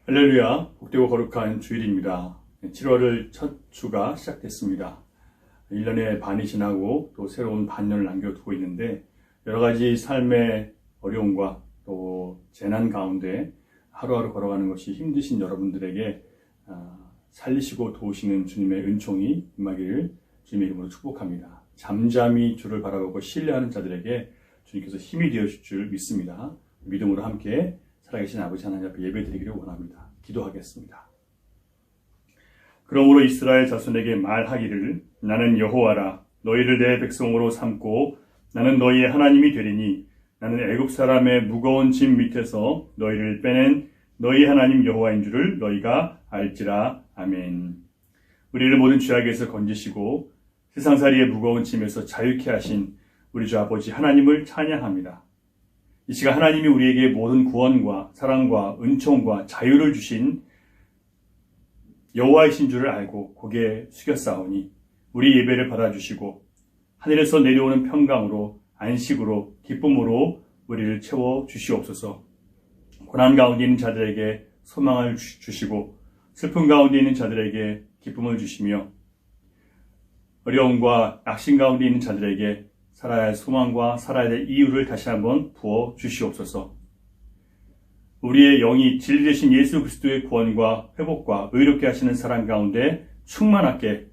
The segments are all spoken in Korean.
할렐루야, 복되고 거룩한 주일입니다. 7월을 첫 주가 시작됐습니다. 1년의 반이 지나고 또 새로운 반년을 남겨두고 있는데 여러 가지 삶의 어려움과 또 재난 가운데 하루하루 걸어가는 것이 힘드신 여러분들에게 살리시고 도우시는 주님의 은총이 임하기를 주님의 이름으로 축복합니다. 잠잠히 주를 바라보고 신뢰하는 자들에게 주님께서 힘이 되어줄 줄 믿습니다. 믿음으로 함께 살아계신 아버지 하나님 앞에 예배드리기를 원합니다. 기도하겠습니다. 그러므로 이스라엘 자손에게 말하기를 나는 여호와라 너희를 내 백성으로 삼고 나는 너희의 하나님이 되리니 나는 애굽 사람의 무거운 짐 밑에서 너희를 빼낸 너희 하나님 여호와인 줄을 너희가 알지라. 아멘. 우리를 모든 죄악에서 건지시고 세상살이의 무거운 짐에서 자유케 하신 우리 주 아버지 하나님을 찬양합니다. 이 시간 하나님이 우리에게 모든 구원과 사랑과 은총과 자유를 주신 여호와이신 줄을 알고 고개 숙였사오니 우리 예배를 받아주시고 하늘에서 내려오는 평강으로 안식으로 기쁨으로 우리를 채워주시옵소서. 고난 가운데 있는 자들에게 소망을 주시고 슬픔 가운데 있는 자들에게 기쁨을 주시며 어려움과 낙심 가운데 있는 자들에게 살아야 할 소망과 살아야 될 이유를 다시 한번 부어 주시옵소서. 우리의 영이 진리 되신 예수 그리스도의 구원과 회복과 의롭게 하시는 사랑 가운데 충만하게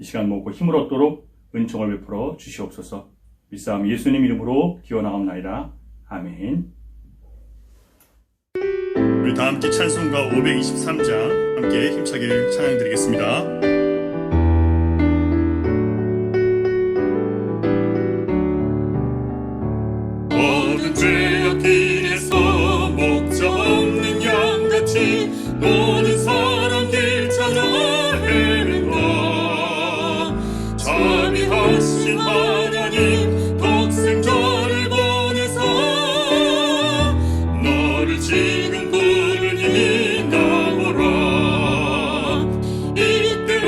이 시간 먹고 힘을 얻도록 은총을 베풀어 주시옵소서. 믿사오며 예수님 이름으로 기원하옵나이다. 아멘. 우리 다 함께 찬송가 523장 함께 힘차게 찬양드리겠습니다. 길에서 목자 없는 양같이 모든 사람들 찾아 헤맨다. 자비하신 하나님 독생자를 보내사 너를 지금 부르니 나오라. 이때라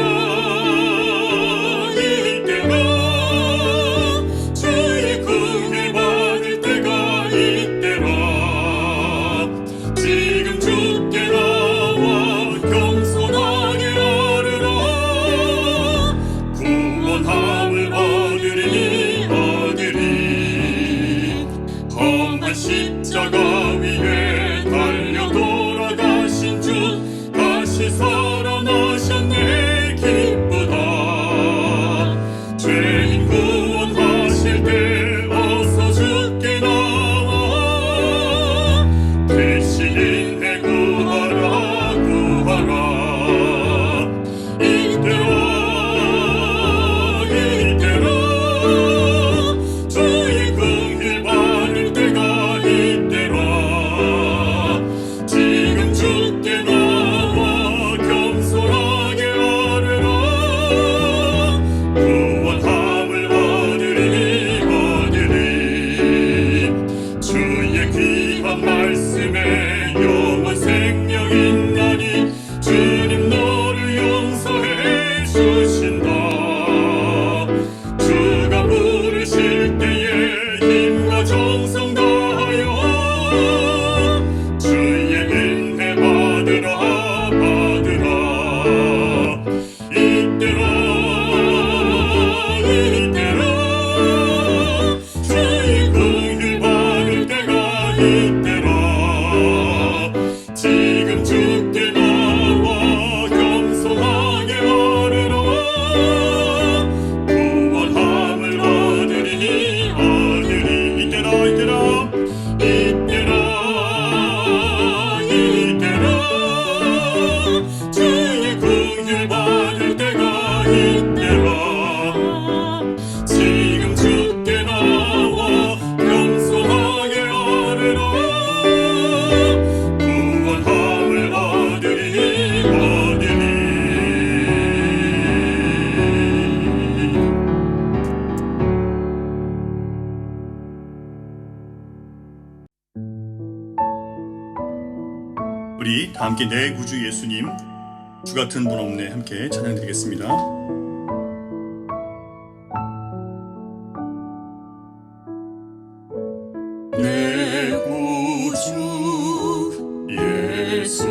주의 구원을 받을 때가 이때라. 지금 주께 나와 겸손하게 아뢰라. 구원함을 얻으리 험한 십자가 위에 달려 돌아가신 주 다시 살아나셨네. 기쁘다. 죄인 구원하실 때 어서 주께 나와 대신 인내 구하라. 이때라 주의 긍휼 받을 때가 이때라. 지금 주께 나와 겸손하게 아뢰라. 구원함을 얻으리 주의 귀한 말씀에 영원 생명 있나니 주님 너를 용서해 주신다. 주가 부르실 때에 힘과 정성 다하여 주의 은혜 받으라. 이때라 주의 긍휼 받을 때가 이때라. 지금 주께 나와 겸손하게 아뢰라. 구원함을 얻으리 이때라 주의 긍휼 받을 때가 이때라. 지금 주께 나와 겸손하게 아뢰라. 구원함을 얻으리 우리 다 함께 내 구주 예수님 주 같은 분 없네 함께 찬양드리겠습니다. 내 구주 예수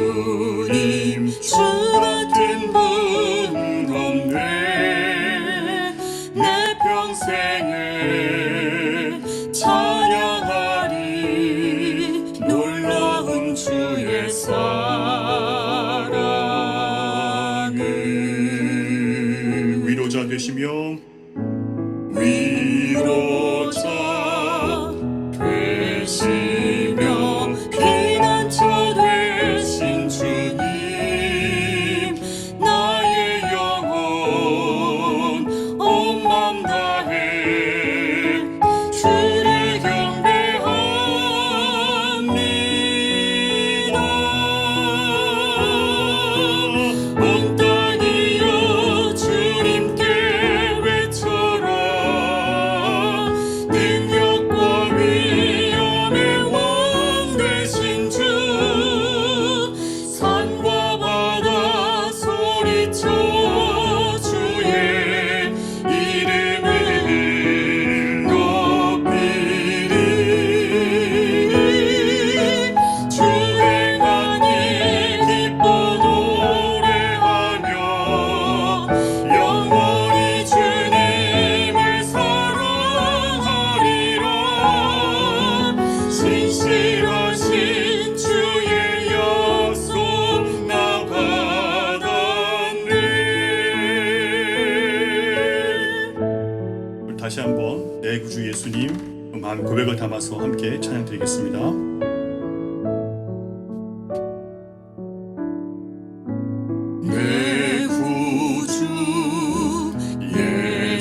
사랑을 위로자 되시며 위로자 되시며 피난처 되신 주님 나의 영혼 온 맘 다해 주를 경배합니다. 온 땅이여 주님께 외쳐라. 능력과 위엄의 왕 되신 주 산과 바다 소리쳐 주의 이름을 높이리. 주 행하니 기뻐 노래하며 영원히 주님을 사랑하리라. 신실하신 주의 약속 나 받았네. 다시 한번 내 구주 예수님 마음 고백을 담아서 함께 찬양 드리겠습니다. 내 구주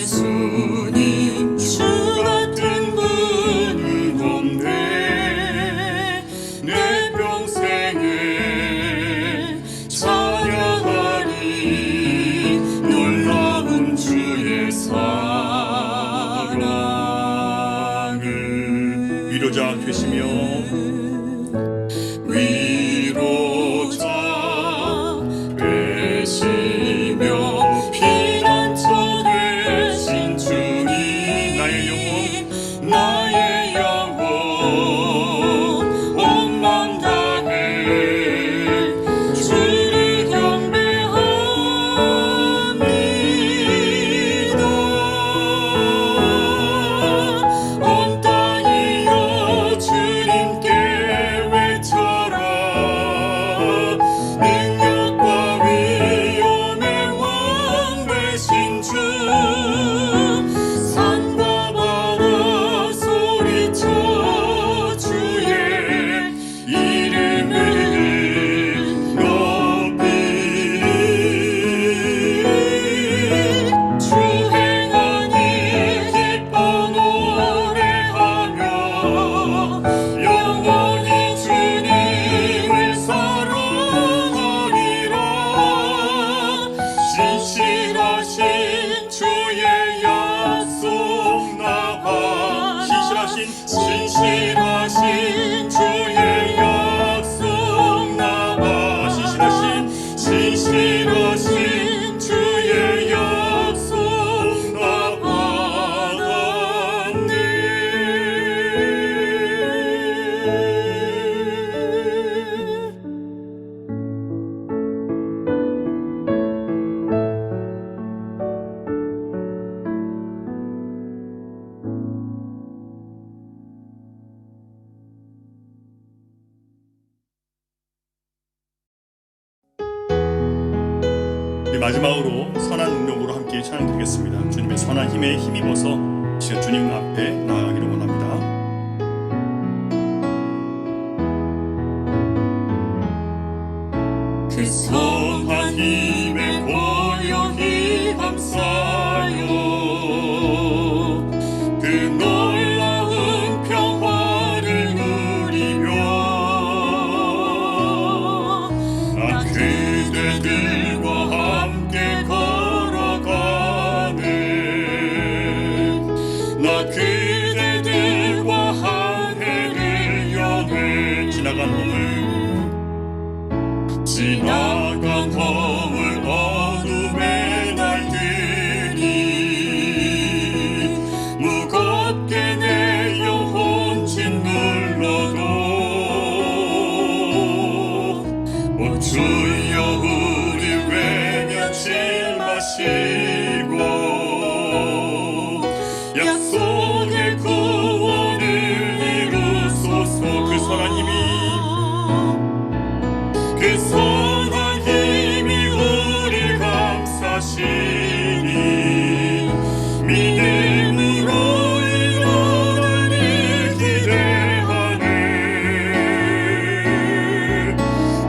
예수님 주 같은 분은 없네. 내 평생에 찬양하리 놀라운 주의 사랑을. 위로자 되시며 위로자 되시며 피난처 되신 주님 나의 영혼 온 맘 다해 주를 경배합니다. 온 땅이여 주님께 외쳐라. 능력과 위엄의 왕 되신 주 산과 바다 소리쳐 주의 이름을 높이리. 주 행하니 기뻐 노래하며 영원히 주님을 사랑하리라. 신실하신 주의 약속 나가 신실하신 주의 약속 나가 신실하신 주의 약속 나 받았네. 마지막으로 선한 능력으로 함께 찬양 드리겠습니다. 주님의 선한 힘에 힘입어서 주님 앞에 나아가기를 원합니다. 그 선한 힘에 고요히 감싸요. 그 놀라운 평화를 누리며 나 그대들과 함께 걸어가네. 나 그대들과 항해를 여네. 지나간 허물 어둠의 날들이 무겁게 내 영혼 짓눌러도 오 주여 우리 외면치 마시고 약속의 구원을 이루소서. 그 선한 힘이 그 선한 힘이 우리 감싸시니 믿음으로 일어나니 기대하네.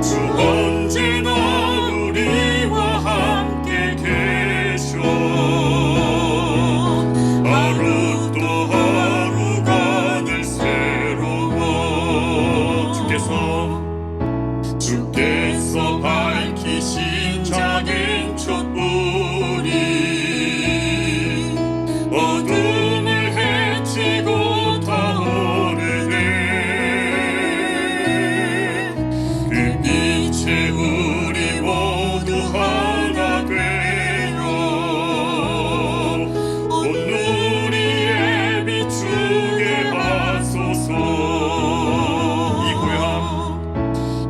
주 언제나 우리와 함께 계셔. 하루 또 하루가 늘 새로워. 주께서 밝히신 작은 촛불이 어둠을 헤치고 타오르네. 그 빛에 우리 모두 하나 되어 온누리에 비추게 하소서.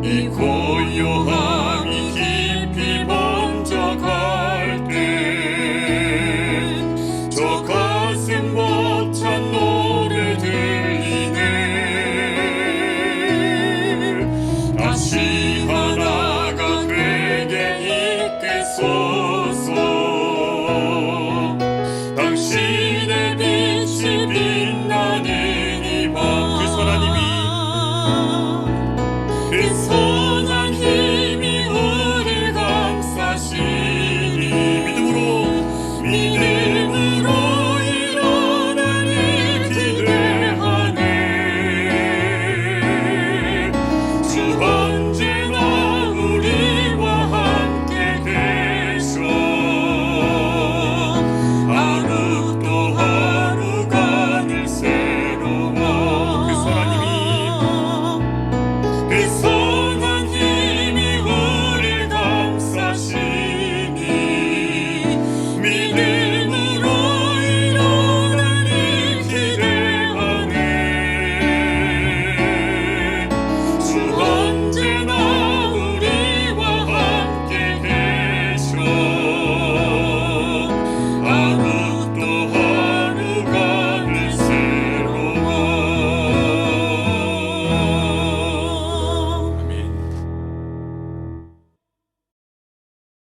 이 고요함이 깊이 번져갈 때 저 가슴 벅찬 노래 들리네. 다시 하나가 되게 있겠소서. 당신의 빛이 빛나는 이 밤. 그 선한 힘이 우리 감싸시니 믿음으로 일어나니 기대하네. 주 언제나 우리와 함께 계셔. 하루 또 하루가 늘 새로워. 그 선한 힘이 우리 감싸시니 믿음으로 일어나니 기대하네. 주 언제나 우리와 함께 계셔. 하루 또 하루가 늘 새로워.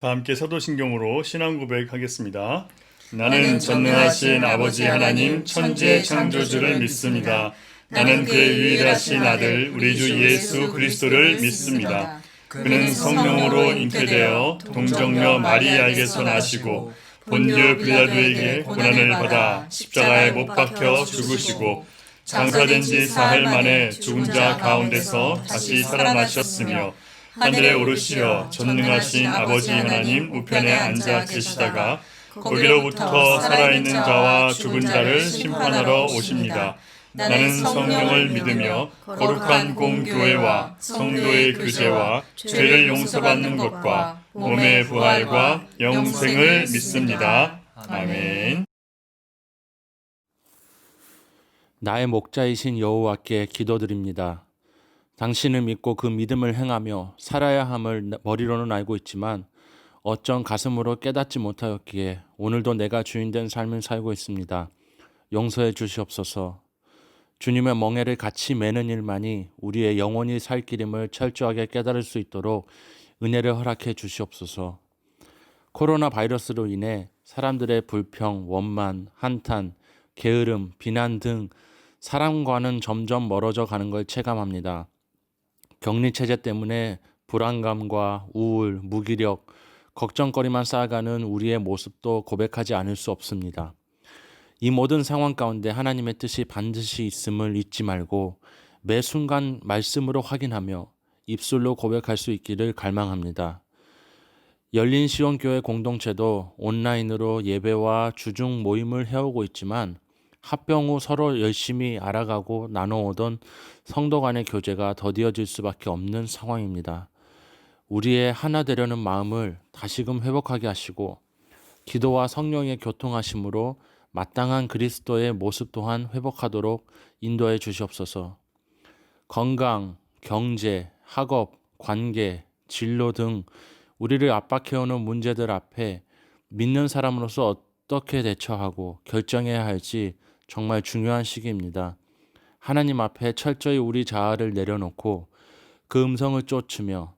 다 함께 사도신경으로 신앙 고백하겠습니다. 나는 전능하신 아버지 하나님 천지의 창조주를 믿습니다. 나는 그의 유일하신 아들 우리 주 예수 그리스도를 믿습니다. 그는 성령으로 잉태되어 동정녀 마리아에게서 나시고 본디오 빌라도에게 고난을 받아 십자가에 못 박혀 죽으시고 장사된 지 사흘 만에 죽은 자 가운데서 다시 살아나셨으며 하늘에 오르시어 전능하신 아버지 하나님 우편에 앉아 계시다가 거기로부터 살아있는 자와 죽은 자를 심판하러 오십니다. 나는 성령을 믿으며 거룩한 공교회와 성도의 교제와 죄를 용서받는 것과 몸의 부활과 영생을 믿습니다. 아멘. 나의 목자이신 여호와께 기도드립니다. 당신을 믿고 그 믿음을 행하며 살아야 함을 머리로는 알고 있지만 어쩜 가슴으로 깨닫지 못하였기에 오늘도 내가 주인된 삶을 살고 있습니다. 용서해 주시옵소서. 주님의 멍에를 같이 매는 일만이 우리의 영원히 살 길임을 철저하게 깨달을 수 있도록 은혜를 허락해 주시옵소서. 코로나 바이러스로 인해 사람들의 불평, 원만, 한탄, 게으름, 비난 등 사람과는 점점 멀어져 가는 걸 체감합니다. 격리체제 때문에 불안감과 우울, 무기력, 걱정거리만 쌓아가는 우리의 모습도 고백하지 않을 수 없습니다. 이 모든 상황 가운데 하나님의 뜻이 반드시 있음을 잊지 말고 매 순간 말씀으로 확인하며 입술로 고백할 수 있기를 갈망합니다. 열린 시온교회 공동체도 온라인으로 예배와 주중 모임을 해오고 있지만 합병 후 서로 열심히 알아가고 나눠오던 성도 간의 교제가 더디어질 수밖에 없는 상황입니다. 우리의 하나 되려는 마음을 다시금 회복하게 하시고 기도와 성령의 교통하심으로 마땅한 그리스도의 모습 또한 회복하도록 인도해 주시옵소서. 건강, 경제, 학업, 관계, 진로 등 우리를 압박해오는 문제들 앞에 믿는 사람으로서 어떻게 대처하고 결정해야 할지 정말 중요한 시기입니다. 하나님 앞에 철저히 우리 자아를 내려놓고 그 음성을 쫓으며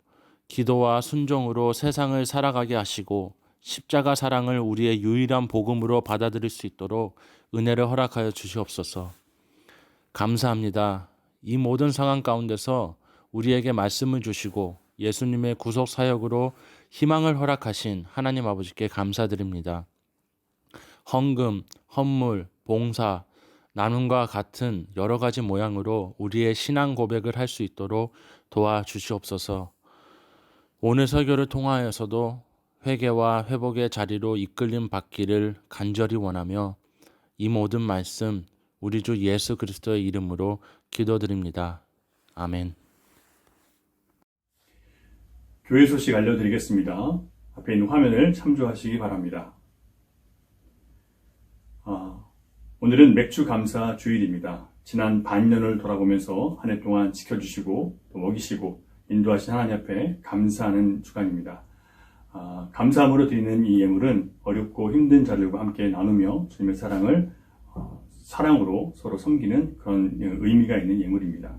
기도와 순종으로 세상을 살아가게 하시고 십자가 사랑을 우리의 유일한 복음으로 받아들일 수 있도록 은혜를 허락하여 주시옵소서. 감사합니다. 이 모든 상황 가운데서 우리에게 말씀을 주시고 예수님의 구속 사역으로 희망을 허락하신 하나님 아버지께 감사드립니다. 헌금, 헌물, 봉사, 나눔과 같은 여러 가지 모양으로 우리의 신앙 고백을 할 수 있도록 도와주시옵소서. 오늘 설교를 통하여서도 회개와 회복의 자리로 이끌림 받기를 간절히 원하며 이 모든 말씀 우리 주 예수 그리스도의 이름으로 기도드립니다. 아멘. 교회 소식 알려드리겠습니다. 앞에 있는 화면을 참조하시기 바랍니다. 오늘은 맥주 감사 주일입니다. 지난 반년을 돌아보면서 한 해 동안 지켜주시고 또 먹이시고 인도하신 하나님 앞에 감사하는 주간입니다. 감사함으로 드리는 이 예물은 어렵고 힘든 자들과 함께 나누며 주님의 사랑을 사랑으로 서로 섬기는 그런 의미가 있는 예물입니다.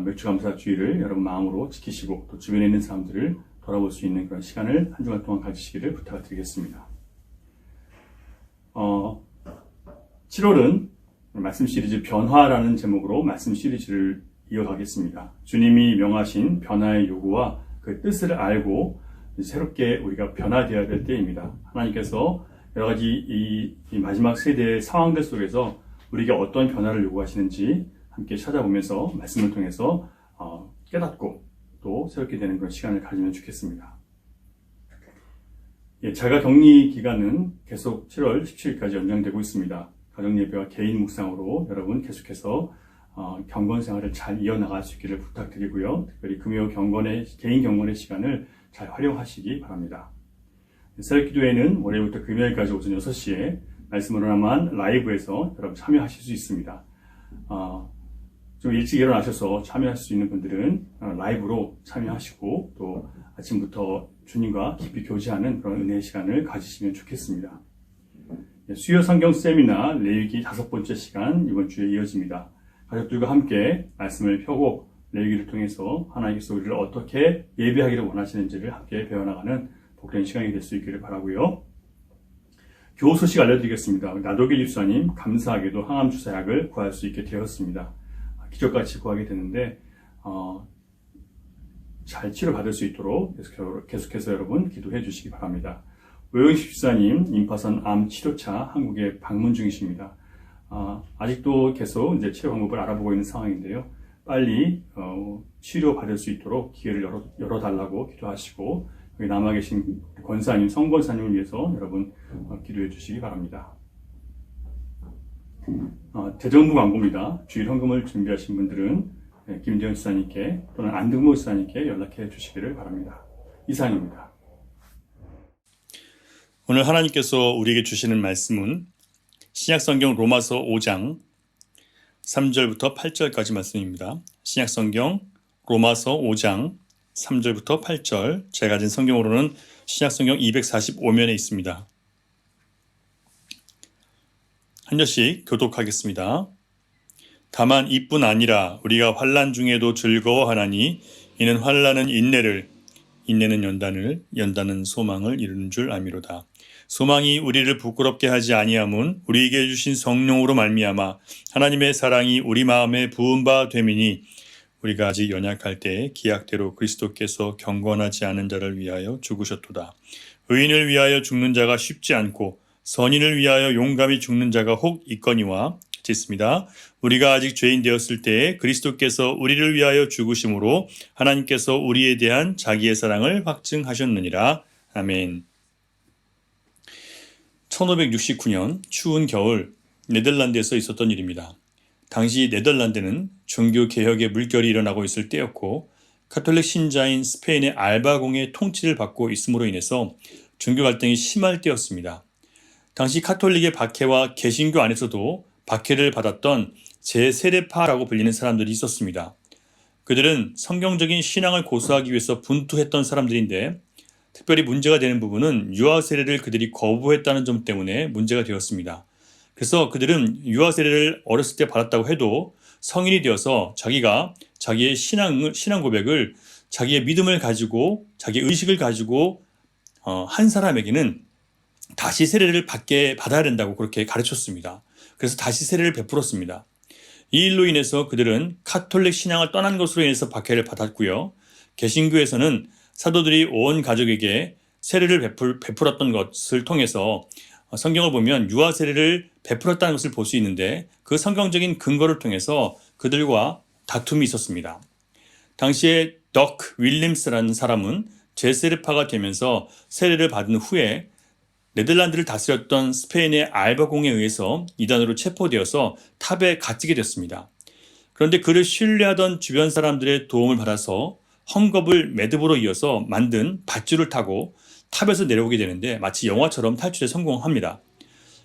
맥주 감사 주일을 여러분 마음으로 지키시고 또 주변에 있는 사람들을 돌아볼 수 있는 그런 시간을 한 주간 동안 가지시기를 부탁드리겠습니다. 7월은 말씀 시리즈 변화라는 제목으로 말씀 시리즈를 이어가겠습니다. 주님이 명하신 변화의 요구와 그 뜻을 알고 새롭게 우리가 변화되어야 될 때입니다. 하나님께서 여러 가지 이 마지막 세대의 상황들 속에서 우리에게 어떤 변화를 요구하시는지 함께 찾아보면서 말씀을 통해서 깨닫고 또 새롭게 되는 그런 시간을 가지면 좋겠습니다. 자가 격리 기간은 계속 7월 17일까지 연장되고 있습니다. 가정예배와 개인 묵상으로 여러분 계속해서 경건 생활을 잘 이어나갈 수 있기를 부탁드리고요. 특별히 금요 개인 경건의 시간을 잘 활용하시기 바랍니다. 새벽기도회는 월요일부터 금요일까지 오전 6시에 말씀으로나만 라이브에서 여러분 참여하실 수 있습니다. 좀 일찍 일어나셔서 참여할 수 있는 분들은 라이브로 참여하시고 또 아침부터 주님과 깊이 교제하는 그런 은혜의 시간을 가지시면 좋겠습니다. 수요 성경 세미나 레위기 5번째 시간 이번 주에 이어집니다. 가족들과 함께 말씀을 펴고 레위기를 통해서 하나님께서 우리를 어떻게 예배하기를 원하시는지를 함께 배워나가는 복된 시간이 될 수 있기를 바라고요. 교우 소식 알려드리겠습니다. 나도길 집사님 감사하게도 항암 주사약을 구할 수 있게 되었습니다. 기적같이 구하게 되는데 잘 치료받을 수 있도록 계속해서 여러분 기도해 주시기 바랍니다. 오영식 집사님 임파선 암 치료차 한국에 방문 중이십니다. 아직도 계속 이제 치료 방법을 알아보고 있는 상황인데요. 빨리 치료받을 수 있도록 기회를 열어달라고 기도하시고 여기 남아 계신 권사님, 성권사님을 위해서 여러분 기도해 주시기 바랍니다. 대정부 광고입니다. 주일 헌금을 준비하신 분들은 김재현 지사님께 또는 안등모 지사님께 연락해 주시기를 바랍니다. 이상입니다. 오늘 하나님께서 우리에게 주시는 말씀은 신약성경 로마서 5장 3절부터 8절까지 말씀입니다. 신약성경 로마서 5장 3절부터 8절, 제가 가진 성경으로는 신약성경 245면에 있습니다. 한 절씩 교독하겠습니다. 다만 이뿐 아니라 우리가 환난 중에도 즐거워하나니 이는 환난은 인내를, 인내는 연단을, 연단은 소망을 이루는 줄 아미로다. 소망이 우리를 부끄럽게 하지 아니함은 우리에게 주신 성령으로 말미암아 하나님의 사랑이 우리 마음에 부은 바 됨이니 우리가 아직 연약할 때에 기약대로 그리스도께서 경건하지 않은 자를 위하여 죽으셨도다. 의인을 위하여 죽는 자가 쉽지 않고 선인을 위하여 용감히 죽는 자가 혹 있거니와 짓습니다. 우리가 아직 죄인 되었을 때에 그리스도께서 우리를 위하여 죽으심으로 하나님께서 우리에 대한 자기의 사랑을 확증하셨느니라. 아멘. 1569년 추운 겨울 네덜란드에서 있었던 일입니다. 당시 네덜란드는 종교개혁의 물결이 일어나고 있을 때였고 카톨릭 신자인 스페인의 알바공의 통치를 받고 있음으로 인해서 종교 갈등이 심할 때였습니다. 당시 카톨릭의 박해와 개신교 안에서도 박해를 받았던 제세례파라고 불리는 사람들이 있었습니다. 그들은 성경적인 신앙을 고수하기 위해서 분투했던 사람들인데 특별히 문제가 되는 부분은 유아 세례를 그들이 거부했다는 점 때문에 문제가 되었습니다. 그래서 그들은 유아 세례를 어렸을 때 받았다고 해도 성인이 되어서 자기가 자기의 신앙 고백을 자기의 믿음을 가지고 자기의 의식을 가지고 한 사람에게는 다시 세례를 받아야 된다고 그렇게 가르쳤습니다. 그래서 다시 세례를 베풀었습니다. 이 일로 인해서 그들은 카톨릭 신앙을 떠난 것으로 인해서 박해를 받았고요. 개신교에서는 사도들이 온 가족에게 세례를 베풀었던 것을 통해서 성경을 보면 유아 세례를 베풀었다는 것을 볼 수 있는데 그 성경적인 근거를 통해서 그들과 다툼이 있었습니다. 당시에 덕 윌림스라는 사람은 재세례파가 되면서 세례를 받은 후에 네덜란드를 다스렸던 스페인의 알바 공에 의해서 이단으로 체포되어서 탑에 갇히게 됐습니다. 그런데 그를 신뢰하던 주변 사람들의 도움을 받아서 헝겊을 매듭으로 이어서 만든 밧줄을 타고 탑에서 내려오게 되는데 마치 영화처럼 탈출에 성공합니다.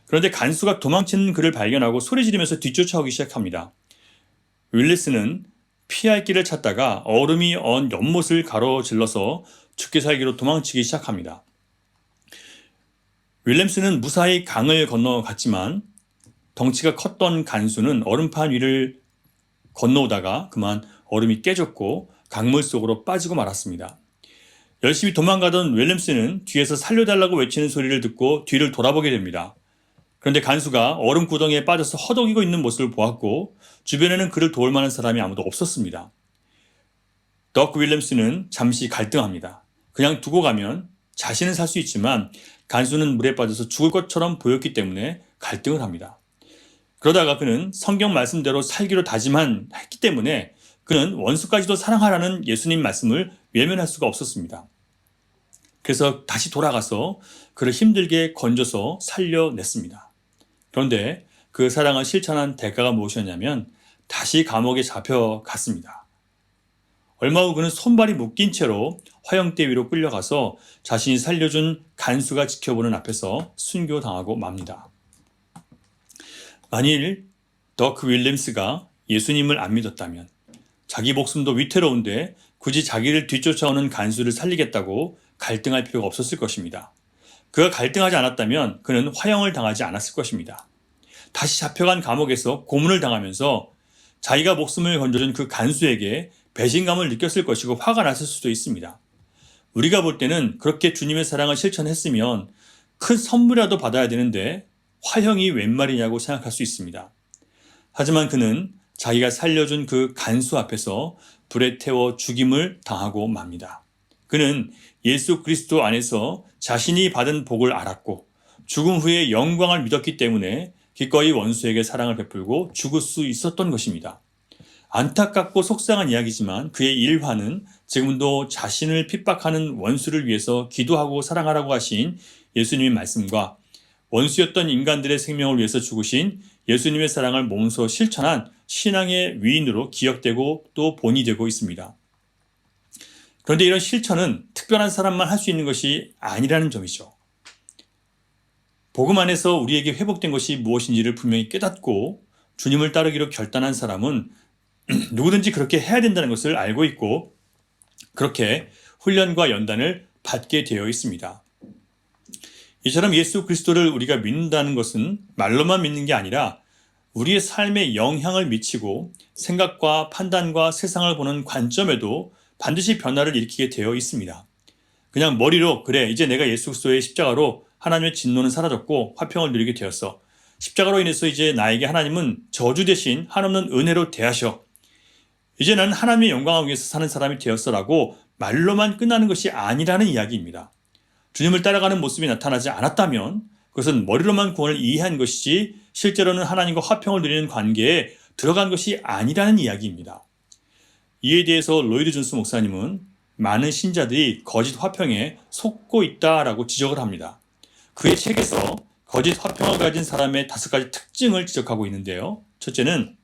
그런데 간수가 도망치는 그를 발견하고 소리 지르면서 뒤쫓아오기 시작합니다. 윌리스는 피할 길을 찾다가 얼음이 언 연못을 가로질러서 죽게 살기로 도망치기 시작합니다. 윌렘스는 무사히 강을 건너갔지만 덩치가 컸던 간수는 얼음판 위를 건너오다가 그만 얼음이 깨졌고 강물 속으로 빠지고 말았습니다. 열심히 도망가던 윌렘스는 뒤에서 살려달라고 외치는 소리를 듣고 뒤를 돌아보게 됩니다. 그런데 간수가 얼음 구덩이에 빠져서 허덕이고 있는 모습을 보았고 주변에는 그를 도울 만한 사람이 아무도 없었습니다. 덕 윌렘스는 잠시 갈등합니다. 그냥 두고 가면 자신은 살 수 있지만 간수는 물에 빠져서 죽을 것처럼 보였기 때문에 갈등을 합니다. 그러다가 그는 성경 말씀대로 살기로 다짐했기 때문에 그는 원수까지도 사랑하라는 예수님 말씀을 외면할 수가 없었습니다. 그래서 다시 돌아가서 그를 힘들게 건져서 살려냈습니다. 그런데 그 사랑을 실천한 대가가 무엇이었냐면 다시 감옥에 잡혀갔습니다. 얼마 후 그는 손발이 묶인 채로 화형대 위로 끌려가서 자신이 살려준 간수가 지켜보는 앞에서 순교당하고 맙니다. 만일 덕 윌림스가 예수님을 안 믿었다면 자기 목숨도 위태로운데 굳이 자기를 뒤쫓아오는 간수를 살리겠다고 갈등할 필요가 없었을 것입니다. 그가 갈등하지 않았다면 그는 화형을 당하지 않았을 것입니다. 다시 잡혀간 감옥에서 고문을 당하면서 자기가 목숨을 건져준 그 간수에게 배신감을 느꼈을 것이고 화가 났을 수도 있습니다. 우리가 볼 때는 그렇게 주님의 사랑을 실천했으면 큰 선물이라도 받아야 되는데 화형이 웬 말이냐고 생각할 수 있습니다. 하지만 그는 자기가 살려준 그 간수 앞에서 불에 태워 죽임을 당하고 맙니다. 그는 예수 그리스도 안에서 자신이 받은 복을 알았고 죽음 후에 영광을 믿었기 때문에 기꺼이 원수에게 사랑을 베풀고 죽을 수 있었던 것입니다. 안타깝고 속상한 이야기지만 그의 일화는 지금도 자신을 핍박하는 원수를 위해서 기도하고 사랑하라고 하신 예수님의 말씀과 원수였던 인간들의 생명을 위해서 죽으신 예수님의 사랑을 몸소 실천한 신앙의 위인으로 기억되고 또 본이 되고 있습니다. 그런데 이런 실천은 특별한 사람만 할 수 있는 것이 아니라는 점이죠. 복음 안에서 우리에게 회복된 것이 무엇인지를 분명히 깨닫고 주님을 따르기로 결단한 사람은 누구든지 그렇게 해야 된다는 것을 알고 있고 그렇게 훈련과 연단을 받게 되어 있습니다. 이처럼 예수 그리스도를 우리가 믿는다는 것은 말로만 믿는 게 아니라 우리의 삶에 영향을 미치고 생각과 판단과 세상을 보는 관점에도 반드시 변화를 일으키게 되어 있습니다. 그냥 머리로 그래 이제 내가 예수 그리스도의 십자가로 하나님의 진노는 사라졌고 화평을 누리게 되었어. 십자가로 인해서 이제 나에게 하나님은 저주 대신 한없는 은혜로 대하셔. 이제 나는 하나님의 영광을 위해서 사는 사람이 되었어라고 말로만 끝나는 것이 아니라는 이야기입니다. 주님을 따라가는 모습이 나타나지 않았다면 그것은 머리로만 구원을 이해한 것이지 실제로는 하나님과 화평을 누리는 관계에 들어간 것이 아니라는 이야기입니다. 이에 대해서 로이드 존스 목사님은 많은 신자들이 거짓 화평에 속고 있다라고 지적을 합니다. 그의 책에서 거짓 화평을 가진 사람의 5가지 특징을 지적하고 있는데요. 첫째는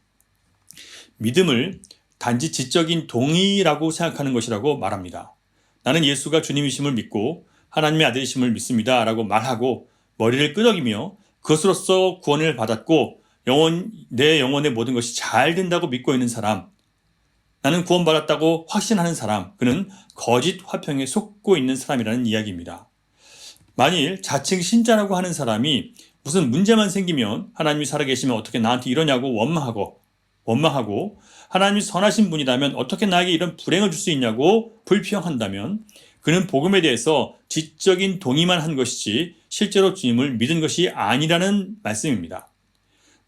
믿음을 단지 지적인 동의라고 생각하는 것이라고 말합니다. 나는 예수가 주님이심을 믿고 하나님의 아들이심을 믿습니다 라고 말하고 머리를 끄덕이며 그것으로서 구원을 받았고 내 영혼의 모든 것이 잘 된다고 믿고 있는 사람, 나는 구원받았다고 확신하는 사람, 그는 거짓 화평에 속고 있는 사람이라는 이야기입니다. 만일 자칭 신자라고 하는 사람이 무슨 문제만 생기면 하나님이 살아계시면 어떻게 나한테 이러냐고 원망하고 하나님이 선하신 분이라면 어떻게 나에게 이런 불행을 줄 수 있냐고 불평한다면 그는 복음에 대해서 지적인 동의만 한 것이지 실제로 주님을 믿은 것이 아니라는 말씀입니다.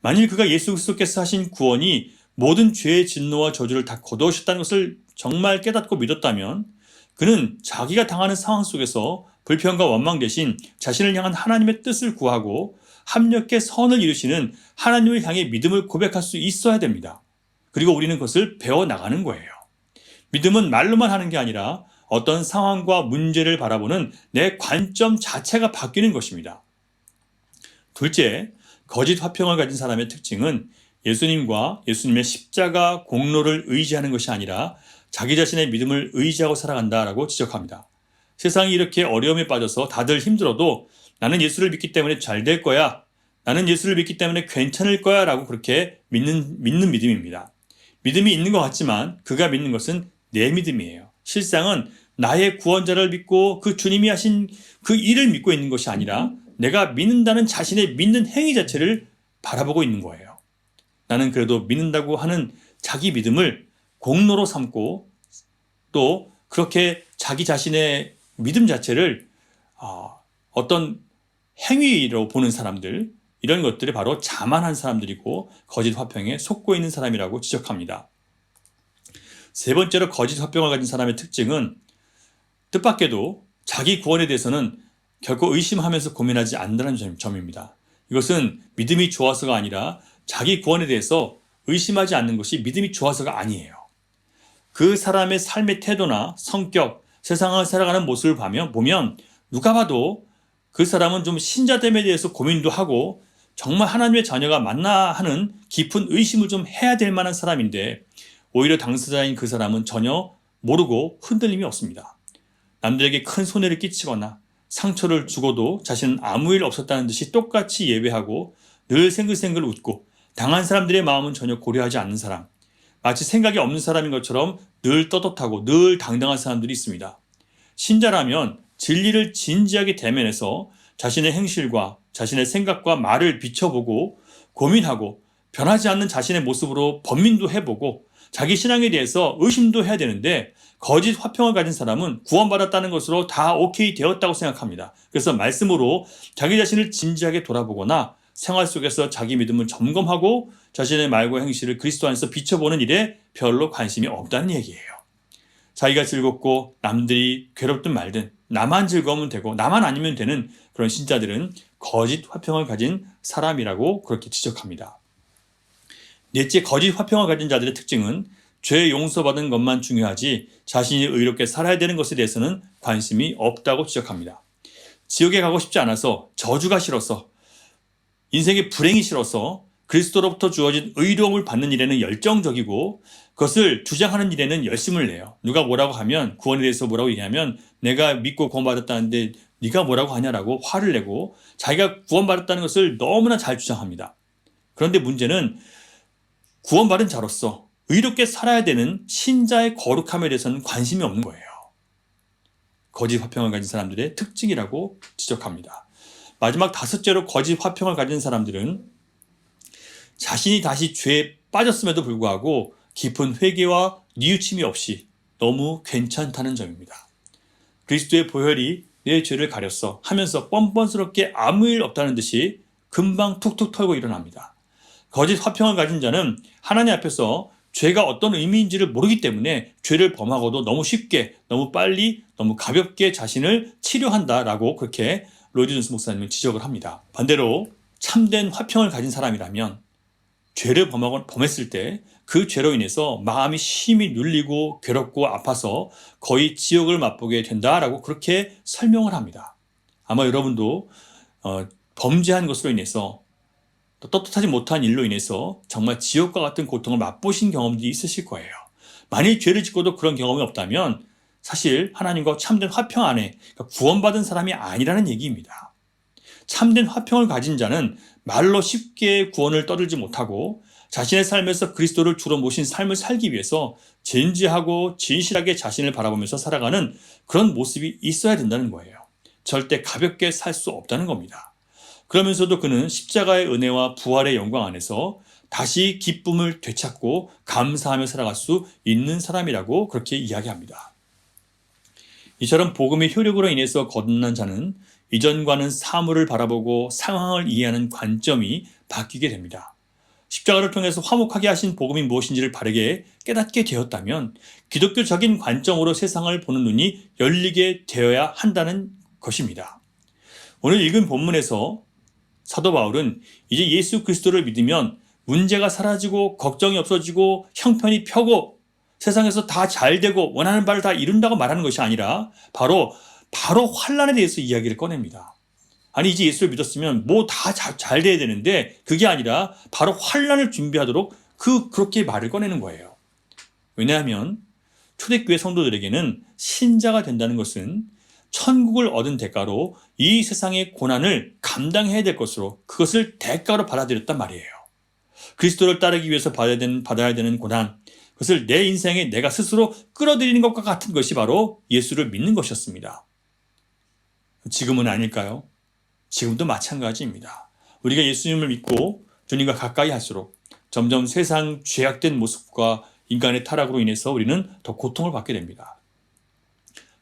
만일 그가 예수 그리스도께서 하신 구원이 모든 죄의 진노와 저주를 다 거두셨다는 것을 정말 깨닫고 믿었다면 그는 자기가 당하는 상황 속에서 불평과 원망 대신 자신을 향한 하나님의 뜻을 구하고 합력해 선을 이루시는 하나님을 향해 믿음을 고백할 수 있어야 됩니다. 그리고 우리는 그것을 배워나가는 거예요. 믿음은 말로만 하는 게 아니라 어떤 상황과 문제를 바라보는 내 관점 자체가 바뀌는 것입니다. 둘째, 거짓 화평을 가진 사람의 특징은 예수님과 예수님의 십자가 공로를 의지하는 것이 아니라 자기 자신의 믿음을 의지하고 살아간다라고 지적합니다. 세상이 이렇게 어려움에 빠져서 다들 힘들어도 나는 예수를 믿기 때문에 잘 될 거야. 나는 예수를 믿기 때문에 괜찮을 거야 라고 그렇게 믿는 믿음입니다. 믿음이 있는 것 같지만 그가 믿는 것은 내 믿음이에요. 실상은 나의 구원자를 믿고 그 주님이 하신 그 일을 믿고 있는 것이 아니라 내가 믿는다는 자신의 믿는 행위 자체를 바라보고 있는 거예요. 나는 그래도 믿는다고 하는 자기 믿음을 공로로 삼고 또 그렇게 자기 자신의 믿음 자체를 어떤 행위로 보는 사람들, 이런 것들이 바로 자만한 사람들이고 거짓 화평에 속고 있는 사람이라고 지적합니다. 세 번째로 거짓 화평을 가진 사람의 특징은 뜻밖에도 자기 구원에 대해서는 결코 의심하면서 고민하지 않는다는 점입니다. 이것은 믿음이 좋아서가 아니라 자기 구원에 대해서 의심하지 않는 것이 믿음이 좋아서가 아니에요. 그 사람의 삶의 태도나 성격, 세상을 살아가는 모습을 보면 누가 봐도 그 사람은 좀 신자됨에 대해서 고민도 하고 정말 하나님의 자녀가 맞나 하는 깊은 의심을 좀 해야 될 만한 사람인데 오히려 당사자인 그 사람은 전혀 모르고 흔들림이 없습니다. 남들에게 큰 손해를 끼치거나 상처를 주고도 자신은 아무 일 없었다는 듯이 똑같이 예배하고 늘 생글생글 웃고 당한 사람들의 마음은 전혀 고려하지 않는 사람, 마치 생각이 없는 사람인 것처럼 늘 떳떳하고 늘 당당한 사람들이 있습니다. 신자라면 진리를 진지하게 대면해서 자신의 행실과 자신의 생각과 말을 비춰보고 고민하고 변하지 않는 자신의 모습으로 번민도 해보고 자기 신앙에 대해서 의심도 해야 되는데 거짓 화평을 가진 사람은 구원받았다는 것으로 다 오케이 되었다고 생각합니다. 그래서 말씀으로 자기 자신을 진지하게 돌아보거나 생활 속에서 자기 믿음을 점검하고 자신의 말과 행실을 그리스도 안에서 비춰보는 일에 별로 관심이 없다는 얘기예요. 자기가 즐겁고 남들이 괴롭든 말든 나만 즐거우면 되고 나만 아니면 되는 그런 신자들은 거짓 화평을 가진 사람이라고 그렇게 지적합니다. 넷째, 거짓 화평을 가진 자들의 특징은 죄 용서받은 것만 중요하지 자신이 의롭게 살아야 되는 것에 대해서는 관심이 없다고 지적합니다. 지옥에 가고 싶지 않아서 저주가 싫어서 인생의 불행이 싫어서 그리스도로부터 주어진 의로움을 받는 일에는 열정적이고 그것을 주장하는 일에는 열심을 내요. 누가 뭐라고 하면 구원에 대해서 뭐라고 얘기하면 내가 믿고 구원받았다는데 네가 뭐라고 하냐라고 화를 내고 자기가 구원받았다는 것을 너무나 잘 주장합니다. 그런데 문제는 구원받은 자로서 의롭게 살아야 되는 신자의 거룩함에 대해서는 관심이 없는 거예요. 거짓 화평을 가진 사람들의 특징이라고 지적합니다. 마지막 다섯째로 거짓 화평을 가진 사람들은 자신이 다시 죄에 빠졌음에도 불구하고 깊은 회개와 뉘우침이 없이 너무 괜찮다는 점입니다. 그리스도의 보혈이 내 죄를 가렸어 하면서 뻔뻔스럽게 아무 일 없다는 듯이 금방 툭툭 털고 일어납니다. 거짓 화평을 가진 자는 하나님 앞에서 죄가 어떤 의미인지를 모르기 때문에 죄를 범하고도 너무 쉽게, 너무 빨리, 너무 가볍게 자신을 치료한다라고 그렇게 로이드 존스 목사님은 지적을 합니다. 반대로 참된 화평을 가진 사람이라면 죄를 범했을 때 그 죄로 인해서 마음이 심히 눌리고 괴롭고 아파서 거의 지옥을 맛보게 된다라고 그렇게 설명을 합니다. 아마 여러분도 범죄한 것으로 인해서 또 떳떳하지 못한 일로 인해서 정말 지옥과 같은 고통을 맛보신 경험들이 있으실 거예요. 만일 죄를 짓고도 그런 경험이 없다면 사실 하나님과 참된 화평 안에 구원받은 사람이 아니라는 얘기입니다. 참된 화평을 가진 자는 말로 쉽게 구원을 떠들지 못하고 자신의 삶에서 그리스도를 주로 모신 삶을 살기 위해서 진지하고 진실하게 자신을 바라보면서 살아가는 그런 모습이 있어야 된다는 거예요. 절대 가볍게 살 수 없다는 겁니다. 그러면서도 그는 십자가의 은혜와 부활의 영광 안에서 다시 기쁨을 되찾고 감사하며 살아갈 수 있는 사람이라고 그렇게 이야기합니다. 이처럼 복음의 효력으로 인해서 거듭난 자는 이전과는 사물을 바라보고 상황을 이해하는 관점이 바뀌게 됩니다. 십자가를 통해서 화목하게 하신 복음이 무엇인지를 바르게 깨닫게 되었다면 기독교적인 관점으로 세상을 보는 눈이 열리게 되어야 한다는 것입니다. 오늘 읽은 본문에서 사도 바울은 이제 예수 그리스도를 믿으면 문제가 사라지고 걱정이 없어지고 형편이 펴고 세상에서 다 잘되고 원하는 바를 다 이룬다고 말하는 것이 아니라 바로 환난에 대해서 이야기를 꺼냅니다. 아니 이제 예수를 믿었으면 뭐 다 잘 돼야 되는데 그게 아니라 바로 환난을 준비하도록 그렇게 말을 꺼내는 거예요. 왜냐하면 초대교회 성도들에게는 신자가 된다는 것은 천국을 얻은 대가로 이 세상의 고난을 감당해야 될 것으로 그것을 대가로 받아들였단 말이에요. 그리스도를 따르기 위해서 받아야 되는 고난, 그것을 내 인생에 내가 스스로 끌어들이는 것과 같은 것이 바로 예수를 믿는 것이었습니다. 지금은 아닐까요? 지금도 마찬가지입니다. 우리가 예수님을 믿고 주님과 가까이 할수록 점점 세상 죄악된 모습과 인간의 타락으로 인해서 우리는 더 고통을 받게 됩니다.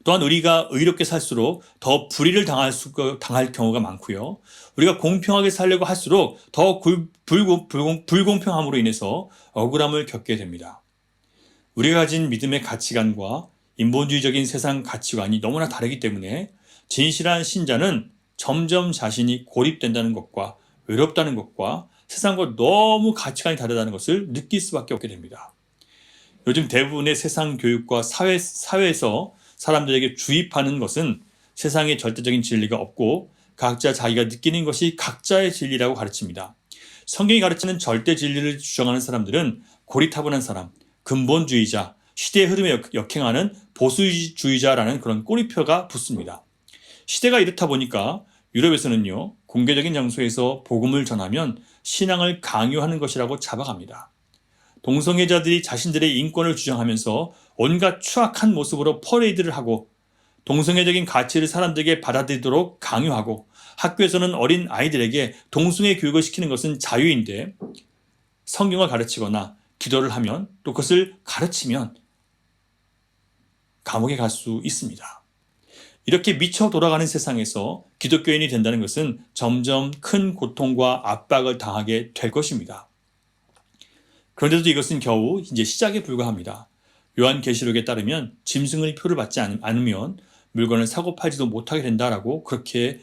또한 우리가 의롭게 살수록 더 불의를 당할 경우가 많고요. 우리가 공평하게 살려고 할수록 더 불공평함으로 인해서 억울함을 겪게 됩니다. 우리가 가진 믿음의 가치관과 인본주의적인 세상 가치관이 너무나 다르기 때문에 진실한 신자는 점점 자신이 고립된다는 것과 외롭다는 것과 세상과 너무 가치관이 다르다는 것을 느낄 수밖에 없게 됩니다. 요즘 대부분의 세상 교육과 사회에서 사람들에게 주입하는 것은 세상에 절대적인 진리가 없고 각자 자기가 느끼는 것이 각자의 진리라고 가르칩니다. 성경이 가르치는 절대 진리를 주장하는 사람들은 고리타분한 사람, 근본주의자, 시대의 흐름에 역행하는 보수주의자라는 그런 꼬리표가 붙습니다. 시대가 이렇다 보니까 유럽에서는요, 공개적인 장소에서 복음을 전하면 신앙을 강요하는 것이라고 잡아갑니다. 동성애자들이 자신들의 인권을 주장하면서 온갖 추악한 모습으로 퍼레이드를 하고 동성애적인 가치를 사람들에게 받아들이도록 강요하고 학교에서는 어린 아이들에게 동성애 교육을 시키는 것은 자유인데 성경을 가르치거나 기도를 하면 또 그것을 가르치면 감옥에 갈 수 있습니다. 이렇게 미쳐 돌아가는 세상에서 기독교인이 된다는 것은 점점 큰 고통과 압박을 당하게 될 것입니다. 그런데도 이것은 겨우 이제 시작에 불과합니다. 요한계시록에 따르면 짐승의 표를 받지 않으면 물건을 사고 팔지도 못하게 된다라고 그렇게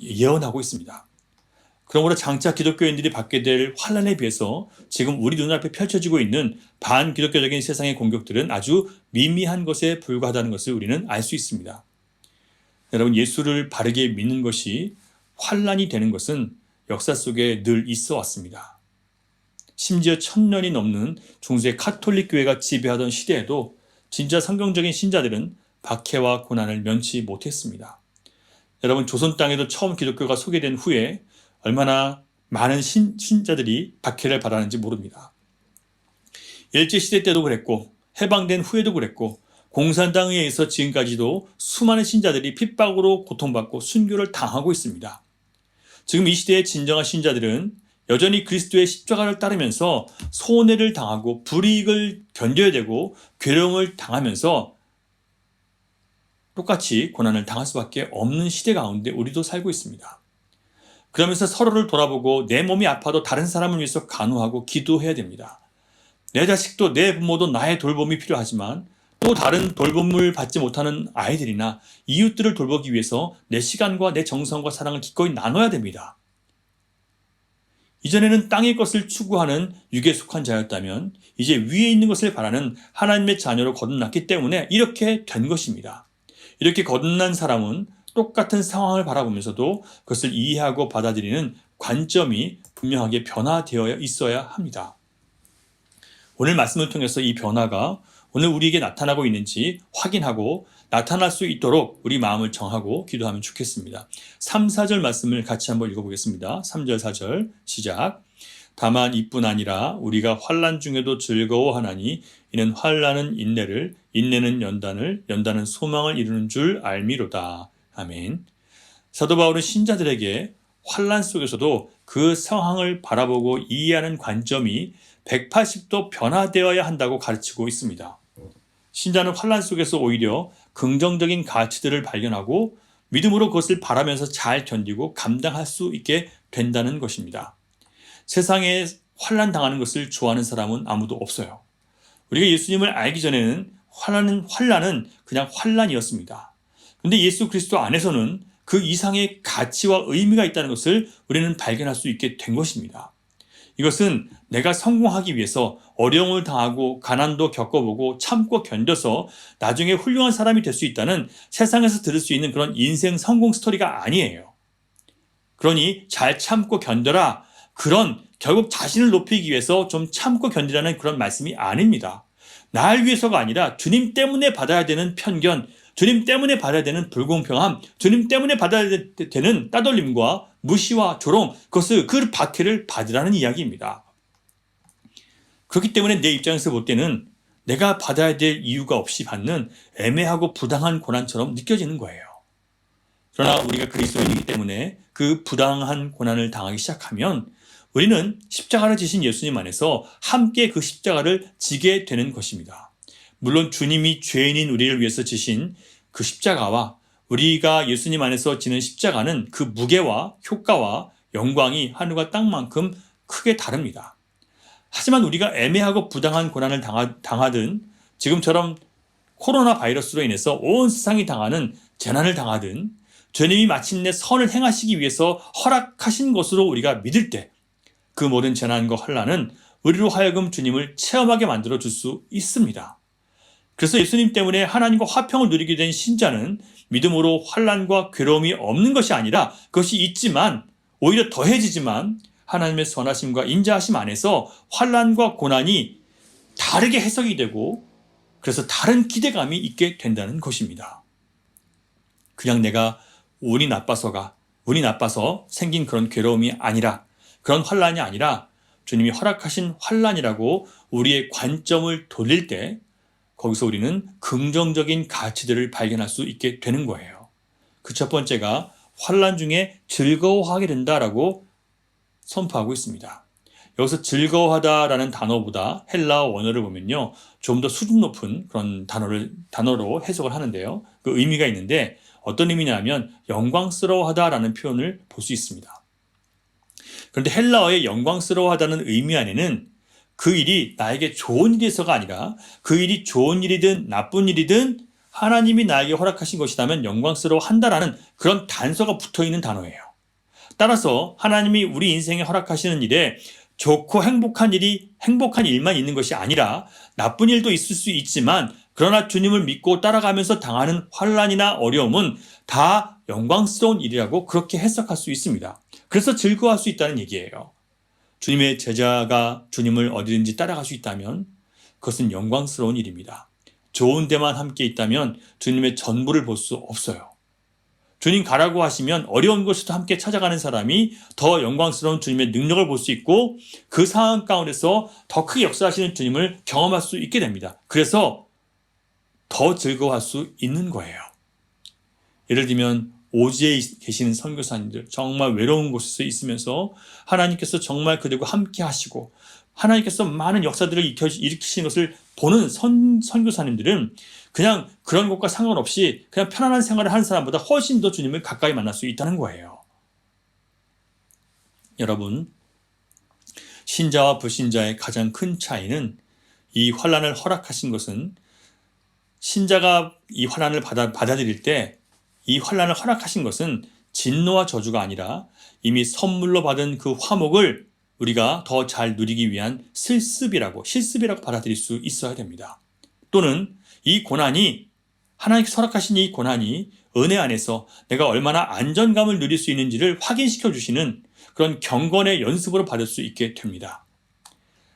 예언하고 있습니다. 그러므로 장차 기독교인들이 받게 될 환난에 비해서 지금 우리 눈앞에 펼쳐지고 있는 반기독교적인 세상의 공격들은 아주 미미한 것에 불과하다는 것을 우리는 알 수 있습니다. 여러분, 예수를 바르게 믿는 것이 환난이 되는 것은 역사 속에 늘 있어 왔습니다. 심지어 1000년이 넘는 중세 카톨릭 교회가 지배하던 시대에도 진짜 성경적인 신자들은 박해와 고난을 면치 못했습니다. 여러분, 조선 땅에도 처음 기독교가 소개된 후에 얼마나 많은 신자들이 박해를 받았는지 모릅니다. 일제시대 때도 그랬고 해방된 후에도 그랬고 공산당에 의해서 지금까지도 수많은 신자들이 핍박으로 고통받고 순교를 당하고 있습니다. 지금 이 시대의 진정한 신자들은 여전히 그리스도의 십자가를 따르면서 손해를 당하고 불이익을 견뎌야 되고 괴로움을 당하면서 똑같이 고난을 당할 수밖에 없는 시대 가운데 우리도 살고 있습니다. 그러면서 서로를 돌아보고 내 몸이 아파도 다른 사람을 위해서 간호하고 기도해야 됩니다. 내 자식도 내 부모도 나의 돌봄이 필요하지만 또 다른 돌봄을 받지 못하는 아이들이나 이웃들을 돌보기 위해서 내 시간과 내 정성과 사랑을 기꺼이 나눠야 됩니다. 이전에는 땅의 것을 추구하는 육에 속한 자였다면 이제 위에 있는 것을 바라는 하나님의 자녀로 거듭났기 때문에 이렇게 된 것입니다. 이렇게 거듭난 사람은 똑같은 상황을 바라보면서도 그것을 이해하고 받아들이는 관점이 분명하게 변화되어 있어야 합니다. 오늘 말씀을 통해서 이 변화가 오늘 우리에게 나타나고 있는지 확인하고 나타날 수 있도록 우리 마음을 정하고 기도하면 좋겠습니다. 3, 4절 말씀을 같이 한번 읽어보겠습니다. 3절, 4절 시작. 다만 이뿐 아니라 우리가 환난 중에도 즐거워하나니 이는 환난은 인내를, 인내는 연단을, 연단은 소망을 이루는 줄 알미로다. 아멘. 사도 바울은 신자들에게 환난 속에서도 그 상황을 바라보고 이해하는 관점이 180도 변화되어야 한다고 가르치고 있습니다. 신자는 환난 속에서 오히려 긍정적인 가치들을 발견하고 믿음으로 그것을 바라면서 잘 견디고 감당할 수 있게 된다는 것입니다. 세상에 환난 당하는 것을 좋아하는 사람은 아무도 없어요. 우리가 예수님을 알기 전에는 환난은 그냥 환난이었습니다. 그런데 예수 그리스도 안에서는 그 이상의 가치와 의미가 있다는 것을 우리는 발견할 수 있게 된 것입니다. 이것은 내가 성공하기 위해서 어려움을 당하고 가난도 겪어보고 참고 견뎌서 나중에 훌륭한 사람이 될 수 있다는 세상에서 들을 수 있는 그런 인생 성공 스토리가 아니에요. 그러니 잘 참고 견뎌라. 그런 결국 자신을 높이기 위해서 좀 참고 견디라는 그런 말씀이 아닙니다. 날 위해서가 아니라 주님 때문에 받아야 되는 편견, 주님 때문에 받아야 되는 불공평함, 주님 때문에 받아야 되는 따돌림과 무시와 조롱, 그 박해를 받으라는 이야기입니다. 그렇기 때문에 내 입장에서 볼 때는 내가 받아야 될 이유가 없이 받는 애매하고 부당한 고난처럼 느껴지는 거예요. 그러나 우리가 그리스도인이기 때문에 그 부당한 고난을 당하기 시작하면 우리는 십자가를 지신 예수님 안에서 함께 그 십자가를 지게 되는 것입니다. 물론 주님이 죄인인 우리를 위해서 지신 그 십자가와 우리가 예수님 안에서 지는 십자가는 그 무게와 효과와 영광이 하늘과 땅만큼 크게 다릅니다. 하지만 우리가 애매하고 부당한 고난을 당하든 지금처럼 코로나 바이러스로 인해서 온 세상이 당하는 재난을 당하든 주님이 마침내 선을 행하시기 위해서 허락하신 것으로 우리가 믿을 때 그 모든 재난과 환난은 우리로 하여금 주님을 체험하게 만들어 줄 수 있습니다. 그래서 예수님 때문에 하나님과 화평을 누리게 된 신자는 믿음으로 환난과 괴로움이 없는 것이 아니라 그것이 있지만 오히려 더해지지만 하나님의 선하심과 인자하심 안에서 환난과 고난이 다르게 해석이 되고 그래서 다른 기대감이 있게 된다는 것입니다. 그냥 내가 운이 나빠서 생긴 그런 괴로움이 아니라 그런 환난이 아니라 주님이 허락하신 환난이라고 우리의 관점을 돌릴 때 거기서 우리는 긍정적인 가치들을 발견할 수 있게 되는 거예요. 그 첫 번째가 환난 중에 즐거워하게 된다라고 선포하고 있습니다. 여기서 즐거워하다라는 단어보다 헬라어 원어를 보면요, 좀 더 수준 높은 그런 단어로 해석을 하는데요. 그 의미가 있는데 어떤 의미냐면 영광스러워하다라는 표현을 볼 수 있습니다. 그런데 헬라어의 영광스러워하다는 의미 안에는 그 일이 나에게 좋은 일이어서가 아니라 그 일이 좋은 일이든 나쁜 일이든 하나님이 나에게 허락하신 것이라면 영광스러워한다라는 그런 단서가 붙어있는 단어예요. 따라서 하나님이 우리 인생에 허락하시는 일에 좋고 행복한 일만 있는 것이 아니라 나쁜 일도 있을 수 있지만 그러나 주님을 믿고 따라가면서 당하는 환난이나 어려움은 다 영광스러운 일이라고 그렇게 해석할 수 있습니다. 그래서 즐거워할 수 있다는 얘기예요. 주님의 제자가 주님을 어디든지 따라갈 수 있다면 그것은 영광스러운 일입니다. 좋은 데만 함께 있다면 주님의 전부를 볼 수 없어요. 주님 가라고 하시면 어려운 곳에도 함께 찾아가는 사람이 더 영광스러운 주님의 능력을 볼 수 있고 그 상황 가운데서 더 크게 역사하시는 주님을 경험할 수 있게 됩니다. 그래서 더 즐거워할 수 있는 거예요. 예를 들면 오지에 계시는 선교사님들, 정말 외로운 곳에서 있으면서 하나님께서 정말 그들과 함께 하시고 하나님께서 많은 역사들을 일으키시는 것을 보는 선교사님들은 그냥 그런 것과 상관없이 그냥 편안한 생활을 하는 사람보다 훨씬 더 주님을 가까이 만날 수 있다는 거예요. 여러분, 신자와 불신자의 가장 큰 차이는 이 환난을 허락하신 것은 신자가 이 환난을 받아들일 때 이 환난을 허락하신 것은 진노와 저주가 아니라 이미 선물로 받은 그 화목을 우리가 더 잘 누리기 위한 실습이라고 받아들일 수 있어야 됩니다. 또는 이 고난이 하나님께서 허락하신 이 고난이 은혜 안에서 내가 얼마나 안정감을 누릴 수 있는지를 확인시켜 주시는 그런 경건의 연습으로 받을 수 있게 됩니다.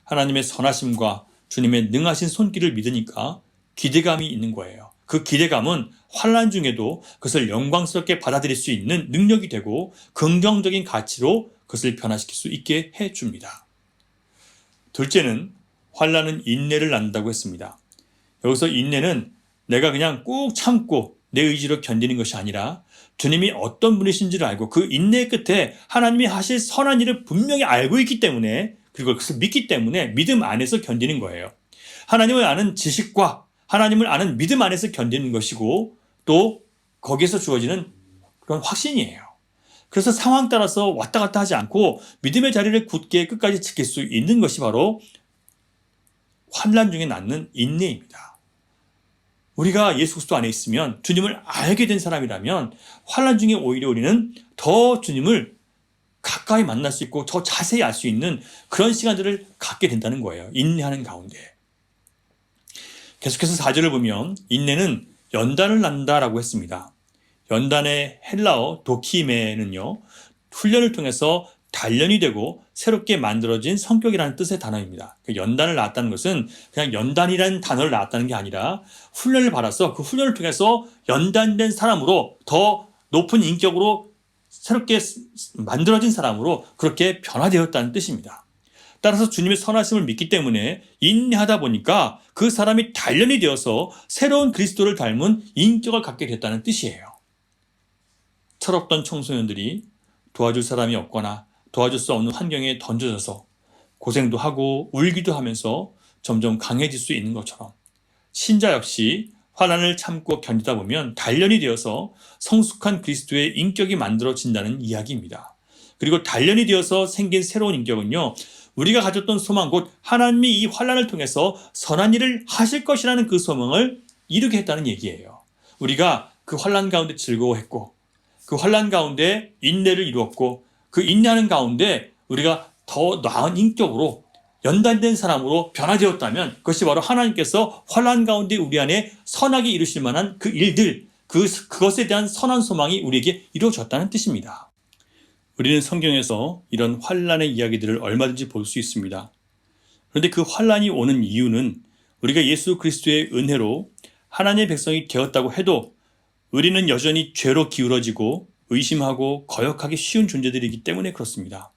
하나님의 선하심과 주님의 능하신 손길을 믿으니까 기대감이 있는 거예요. 그 기대감은 환난 중에도 그것을 영광스럽게 받아들일 수 있는 능력이 되고 긍정적인 가치로 그것을 변화시킬 수 있게 해줍니다. 둘째는 환난은 인내를 낳는다고 했습니다. 여기서 인내는 내가 그냥 꾹 참고 내 의지로 견디는 것이 아니라 주님이 어떤 분이신지를 알고 그 인내의 끝에 하나님이 하실 선한 일을 분명히 알고 있기 때문에, 그리고 그것을 믿기 때문에 믿음 안에서 견디는 거예요. 하나님을 아는 지식과 하나님을 아는 믿음 안에서 견디는 것이고, 또 거기에서 주어지는 그런 확신이에요. 그래서 상황 따라서 왔다 갔다 하지 않고 믿음의 자리를 굳게 끝까지 지킬 수 있는 것이 바로 환난 중에 낳는 인내입니다. 우리가 예수 그리스도 안에 있으면, 주님을 알게 된 사람이라면 환난 중에 오히려 우리는 더 주님을 가까이 만날 수 있고 더 자세히 알 수 있는 그런 시간들을 갖게 된다는 거예요. 인내하는 가운데. 계속해서 4절을 보면 인내는 연단을 낳는다라고 했습니다. 연단의 헬라어 도키메는요, 훈련을 통해서 단련이 되고 새롭게 만들어진 성격이라는 뜻의 단어입니다. 연단을 낳았다는 것은 그냥 연단이라는 단어를 낳았다는 게 아니라 훈련을 받아서 그 훈련을 통해서 연단된 사람으로 더 높은 인격으로 새롭게 만들어진 사람으로 그렇게 변화되었다는 뜻입니다. 따라서 주님의 선하심을 믿기 때문에 인내하다 보니까 그 사람이 단련이 되어서 새로운 그리스도를 닮은 인격을 갖게 됐다는 뜻이에요. 철없던 청소년들이 도와줄 사람이 없거나 도와줄 수 없는 환경에 던져져서 고생도 하고 울기도 하면서 점점 강해질 수 있는 것처럼, 신자 역시 환난을 참고 견디다 보면 단련이 되어서 성숙한 그리스도의 인격이 만들어진다는 이야기입니다. 그리고 단련이 되어서 생긴 새로운 인격은요, 우리가 가졌던 소망, 곧 하나님이 이 환난을 통해서 선한 일을 하실 것이라는 그 소망을 이루게 했다는 얘기예요. 우리가 그 환난 가운데 즐거워했고, 그 환난 가운데 인내를 이루었고, 그 인내하는 가운데 우리가 더 나은 인격으로 연단된 사람으로 변화되었다면, 그것이 바로 하나님께서 환난 가운데 우리 안에 선하게 이루실 만한 그 일들, 그것에 대한 선한 소망이 우리에게 이루어졌다는 뜻입니다. 우리는 성경에서 이런 환난의 이야기들을 얼마든지 볼 수 있습니다. 그런데 그 환난이 오는 이유는 우리가 예수 그리스도의 은혜로 하나님의 백성이 되었다고 해도 우리는 여전히 죄로 기울어지고 의심하고 거역하기 쉬운 존재들이기 때문에 그렇습니다.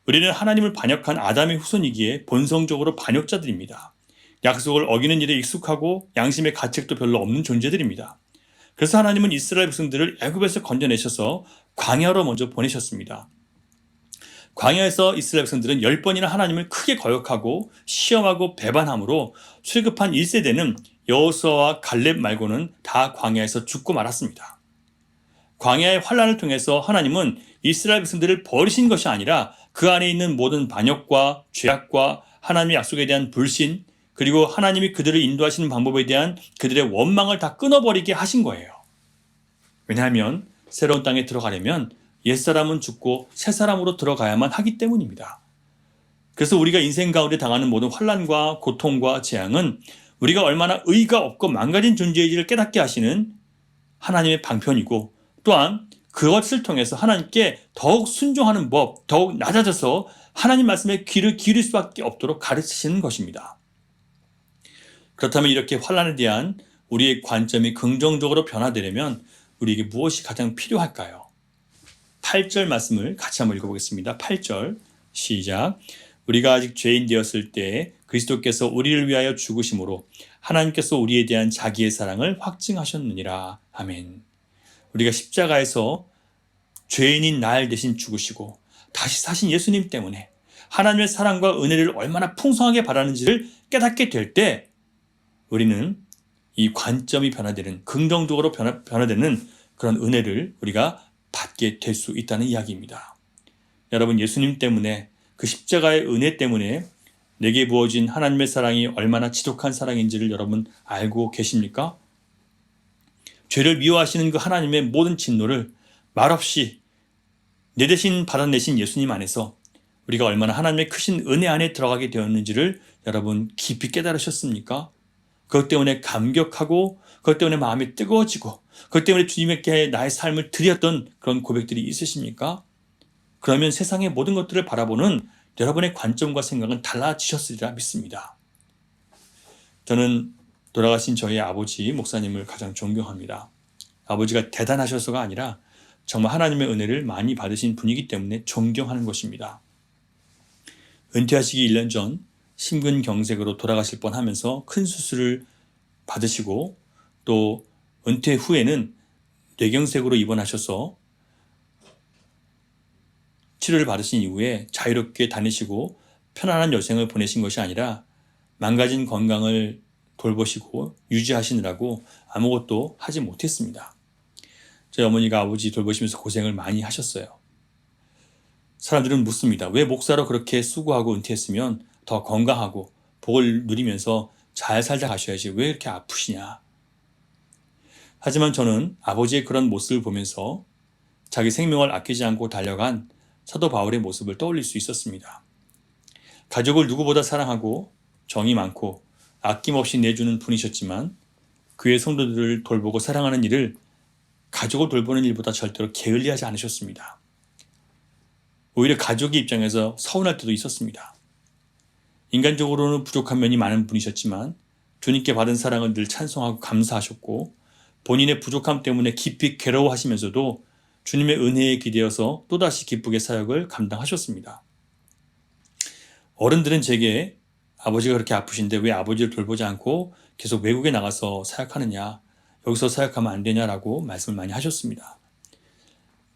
우리는 하나님을 반역한 아담의 후손이기에 본성적으로 반역자들입니다. 약속을 어기는 일에 익숙하고 양심의 가책도 별로 없는 존재들입니다. 그래서 하나님은 이스라엘 백성들을 애굽에서 건져내셔서 광야로 먼저 보내셨습니다. 광야에서 이스라엘 백성들은 10번이나 하나님을 크게 거역하고 시험하고 배반함으로 출급한 1세대는 여호수아와 갈렙 말고는 다 광야에서 죽고 말았습니다. 광야의 환난을 통해서 하나님은 이스라엘 백성들을 버리신 것이 아니라 그 안에 있는 모든 반역과 죄악과 하나님의 약속에 대한 불신, 그리고 하나님이 그들을 인도하시는 방법에 대한 그들의 원망을 다 끊어버리게 하신 거예요. 왜냐하면 새로운 땅에 들어가려면 옛사람은 죽고 새사람으로 들어가야만 하기 때문입니다. 그래서 우리가 인생 가운데 당하는 모든 환난과 고통과 재앙은 우리가 얼마나 의의가 없고 망가진 존재인지를 깨닫게 하시는 하나님의 방편이고, 또한 그것을 통해서 하나님께 더욱 순종하는 법, 더욱 낮아져서 하나님 말씀에 귀를 기울일 수밖에 없도록 가르치시는 것입니다. 그렇다면 이렇게 환난에 대한 우리의 관점이 긍정적으로 변화되려면 우리에게 무엇이 가장 필요할까요? 8절 말씀을 같이 한번 읽어보겠습니다. 8절 시작. 우리가 아직 죄인 되었을 때 그리스도께서 우리를 위하여 죽으심으로 하나님께서 우리에 대한 자기의 사랑을 확증하셨느니라. 아멘. 우리가 십자가에서 죄인인 날 대신 죽으시고 다시 사신 예수님 때문에 하나님의 사랑과 은혜를 얼마나 풍성하게 바라는지를 깨닫게 될 때 우리는 이 관점이 변화되는, 긍정적으로 변화되는 그런 은혜를 우리가 받게 될 수 있다는 이야기입니다. 여러분, 예수님 때문에, 그 십자가의 은혜 때문에 내게 부어진 하나님의 사랑이 얼마나 지독한 사랑인지를 여러분 알고 계십니까? 죄를 미워하시는 그 하나님의 모든 진노를 말없이 내 대신 받아내신 예수님 안에서 우리가 얼마나 하나님의 크신 은혜 안에 들어가게 되었는지를 여러분 깊이 깨달으셨습니까? 그것 때문에 감격하고, 그것 때문에 마음이 뜨거워지고, 그것 때문에 주님께 나의 삶을 드렸던 그런 고백들이 있으십니까? 그러면 세상의 모든 것들을 바라보는 여러분의 관점과 생각은 달라지셨으리라 믿습니다. 저는 돌아가신 저희 아버지 목사님을 가장 존경합니다. 아버지가 대단하셔서가 아니라 정말 하나님의 은혜를 많이 받으신 분이기 때문에 존경하는 것입니다. 은퇴하시기 1년 전 심근경색으로 돌아가실 뻔하면서 큰 수술을 받으시고 또 은퇴 후에는 뇌경색으로 입원하셔서 치료를 받으신 이후에 자유롭게 다니시고 편안한 여생을 보내신 것이 아니라 망가진 건강을 돌보시고 유지하시느라고 아무것도 하지 못했습니다. 저희 어머니가 아버지 돌보시면서 고생을 많이 하셨어요. 사람들은 묻습니다. 왜 목사로 그렇게 수고하고 은퇴했으면 더 건강하고 복을 누리면서 잘 살다 가셔야지 왜 이렇게 아프시냐. 하지만 저는 아버지의 그런 모습을 보면서 자기 생명을 아끼지 않고 달려간 사도 바울의 모습을 떠올릴 수 있었습니다. 가족을 누구보다 사랑하고 정이 많고 아낌없이 내주는 분이셨지만 그의 성도들을 돌보고 사랑하는 일을 가족을 돌보는 일보다 절대로 게을리하지 않으셨습니다. 오히려 가족의 입장에서 서운할 때도 있었습니다. 인간적으로는 부족한 면이 많은 분이셨지만 주님께 받은 사랑을 늘 찬송하고 감사하셨고 본인의 부족함 때문에 깊이 괴로워하시면서도 주님의 은혜에 기대어서 또다시 기쁘게 사역을 감당하셨습니다. 어른들은 제게 아버지가 그렇게 아프신데 왜 아버지를 돌보지 않고 계속 외국에 나가서 사역하느냐, 여기서 사역하면 안 되냐라고 말씀을 많이 하셨습니다.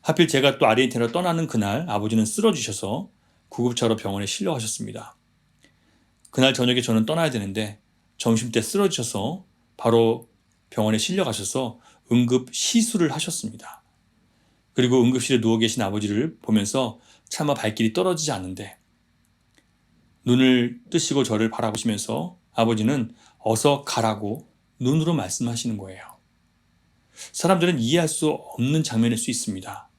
하필 제가 또 아르헨티나로 떠나는 그날 아버지는 쓰러지셔서 구급차로 병원에 실려가셨습니다. 그날 저녁에 저는 떠나야 되는데 점심때 쓰러지셔서 바로 병원에 실려가셔서 응급 시술을 하셨습니다. 그리고 응급실에 누워 계신 아버지를 보면서 차마 발길이 떨어지지 않는데 눈을 뜨시고 저를 바라보시면서 아버지는 어서 가라고 눈으로 말씀하시는 거예요. 사람들은 이해할 수 없는 장면일 수 있습니다.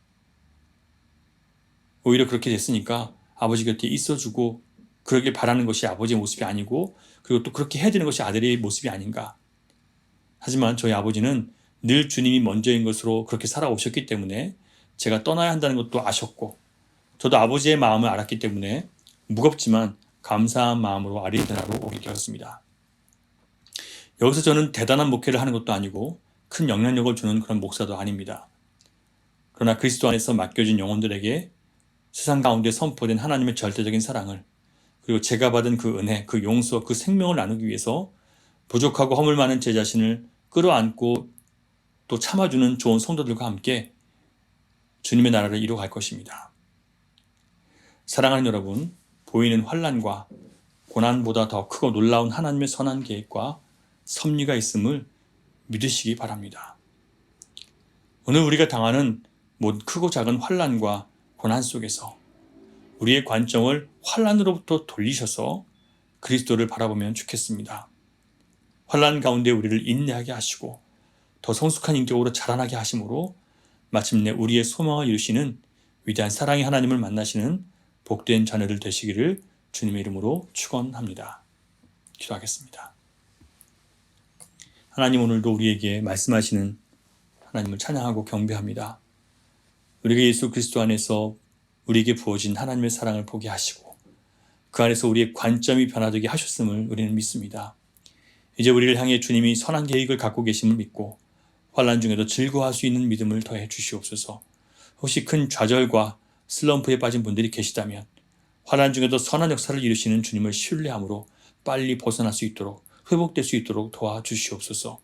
오히려 그렇게 됐으니까 아버지 곁에 있어주고 그러길 바라는 것이 아버지의 모습이 아니고 그리고 또 그렇게 해야 되는 것이 아들의 모습이 아닌가. 하지만 저희 아버지는 늘 주님이 먼저인 것으로 그렇게 살아오셨기 때문에 제가 떠나야 한다는 것도 아셨고 저도 아버지의 마음을 알았기 때문에 무겁지만 감사한 마음으로 아르헨티나로 오게 되었습니다. 여기서 저는 대단한 목회를 하는 것도 아니고 큰 영향력을 주는 그런 목사도 아닙니다. 그러나 그리스도 안에서 맡겨진 영혼들에게 세상 가운데 선포된 하나님의 절대적인 사랑을 그리고 제가 받은 그 은혜, 그 용서, 그 생명을 나누기 위해서 부족하고 허물 많은 제 자신을 끌어안고 또 참아주는 좋은 성도들과 함께 주님의 나라를 이루어갈 것입니다. 사랑하는 여러분, 보이는 환난과 고난보다 더 크고 놀라운 하나님의 선한 계획과 섭리가 있음을 믿으시기 바랍니다. 오늘 우리가 당하는 모든 크고 작은 환난과 고난 속에서 우리의 관점을 환난으로부터 돌리셔서 그리스도를 바라보면 좋겠습니다. 환난 가운데 우리를 인내하게 하시고 더 성숙한 인격으로 자라나게 하심으로 마침내 우리의 소망을 이루시는 위대한 사랑의 하나님을 만나시는 복된 자녀들 되시기를 주님의 이름으로 축원합니다. 기도하겠습니다. 하나님, 오늘도 우리에게 말씀하시는 하나님을 찬양하고 경배합니다. 우리가 예수 그리스도 안에서 우리에게 부어진 하나님의 사랑을 보게 하시고 그 안에서 우리의 관점이 변화되게 하셨음을 우리는 믿습니다. 이제 우리를 향해 주님이 선한 계획을 갖고 계심을 믿고 환난 중에도 즐거워할 수 있는 믿음을 더해 주시옵소서. 혹시 큰 좌절과 슬럼프에 빠진 분들이 계시다면 환난 중에도 선한 역사를 이루시는 주님을 신뢰함으로 빨리 벗어날 수 있도록 회복될 수 있도록 도와주시옵소서.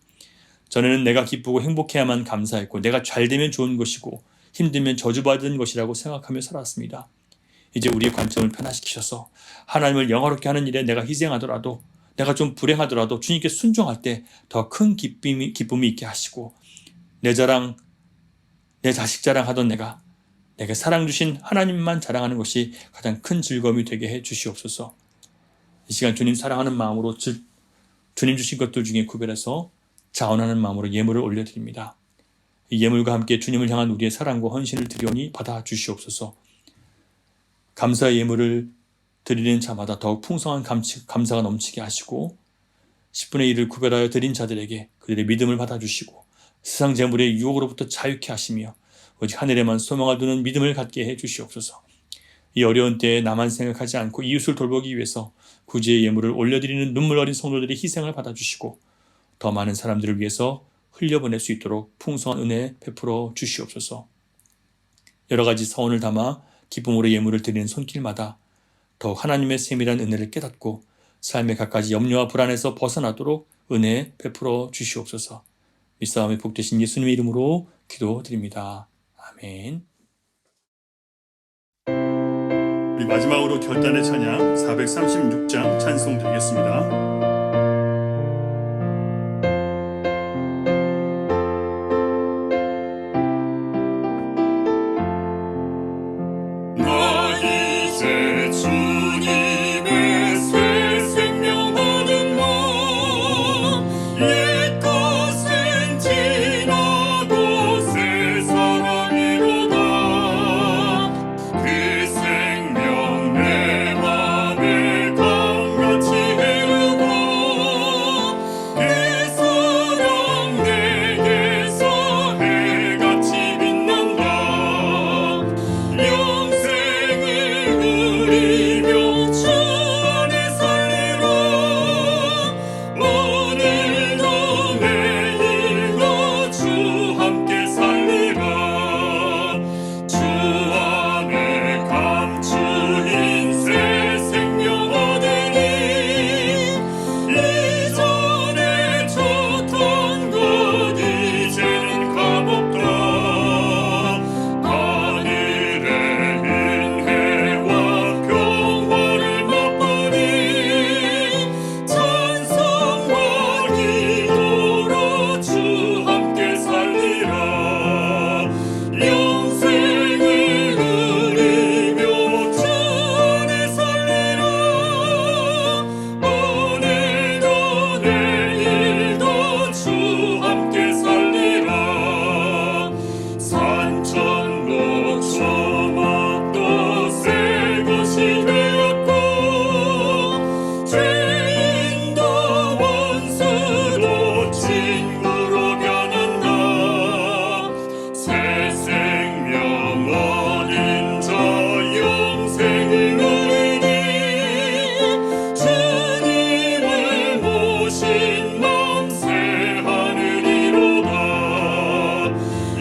전에는 내가 기쁘고 행복해야만 감사했고 내가 잘되면 좋은 것이고 힘들면 저주받은 것이라고 생각하며 살았습니다. 이제 우리의 관점을 변화시키셔서 하나님을 영화롭게 하는 일에 내가 희생하더라도 내가 좀 불행하더라도 주님께 순종할 때 더 큰 기쁨이 있게 하시고 내 자랑, 내 자식 자랑하던 내게 사랑 주신 하나님만 자랑하는 것이 가장 큰 즐거움이 되게 해 주시옵소서. 이 시간 주님 사랑하는 마음으로 주님 주신 것들 중에 구별해서 자원하는 마음으로 예물을 올려드립니다. 이 예물과 함께 주님을 향한 우리의 사랑과 헌신을 드리오니 받아 주시옵소서. 감사의 예물을 드리는 자마다 더욱 풍성한 감사가 넘치게 하시고 10분의 1을 구별하여 드린 자들에게 그들의 믿음을 받아주시고 세상 재물의 유혹으로부터 자유케 하시며 오직 하늘에만 소망을 두는 믿음을 갖게 해 주시옵소서. 이 어려운 때에 나만 생각하지 않고 이웃을 돌보기 위해서 구제의 예물을 올려드리는 눈물 어린 성도들의 희생을 받아주시고 더 많은 사람들을 위해서 흘려보낼 수 있도록 풍성한 은혜 베풀어 주시옵소서. 여러 가지 서원을 담아 기쁨으로 예물을 드리는 손길마다 더욱 하나님의 세밀한 은혜를 깨닫고 삶의 갖가지 염려와 불안에서 벗어나도록 은혜 베풀어 주시옵소서. 믿사함에 복되신 예수님의 이름으로 기도드립니다. 아멘. 우리 마지막으로 결단의 찬양 436장 찬송 드리겠습니다. 나 이제 주님의 새 생명 얻은 몸 옛 것은 지나고 새 사랑이로다 그 생명 내 맘에 강같이 흐르고 그 사랑 내게서 해같이 빛난다 영생을 누리며 주 안에 살리라 오늘도 내일도 주 함께 살리라 주 안에 감추인 새 생명 얻으니 이전에 줬던 것 이제는 값없다 하늘의 은혜와 평화를 맛보니 찬송과 기도로 주 함께 살리라 영생을 누리며 주 안에 살리라 오늘도 내일도 주 함께 살리라 산천도 초목도 새 것이 되었고 죄인도 원수도 친구로 변한다 새 생명 얻은 자 영생을 누리니 주님을 모신 맘 새 하늘이로다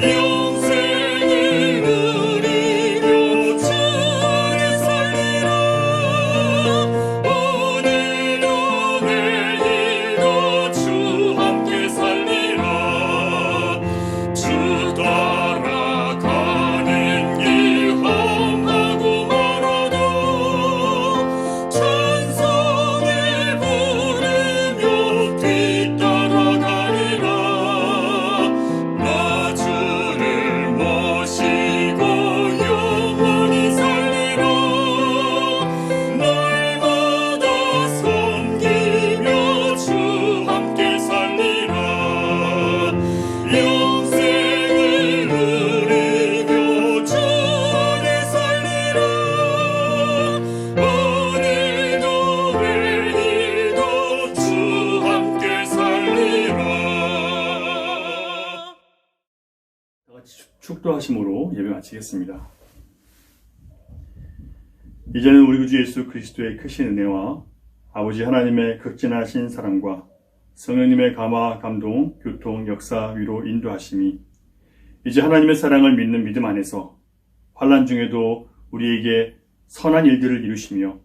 영생을 누리며 주 안에 살리라 오늘도 내일도 주 함께 살리라 주 따라가는 길 험하고 멀어도 찬송을 부르며 뒤따라가리라 나 주를 모시고 영원히 살리라 날마다 섬기며 주 함께 살리라 영생을 누리며 주 안에 살리라 오늘도 내일도 주 함께 살리라 다 같이 축도하심으로 예배 마치겠습니다. 이제는 우리 구주 예수 그리스도의 크신 은혜와 아버지 하나님의 극진하신 사랑과 성령님의 감화, 감동, 교통, 역사, 위로, 인도하심이 이제 하나님의 사랑을 믿는 믿음 안에서 환난 중에도 우리에게 선한 일들을 이루시며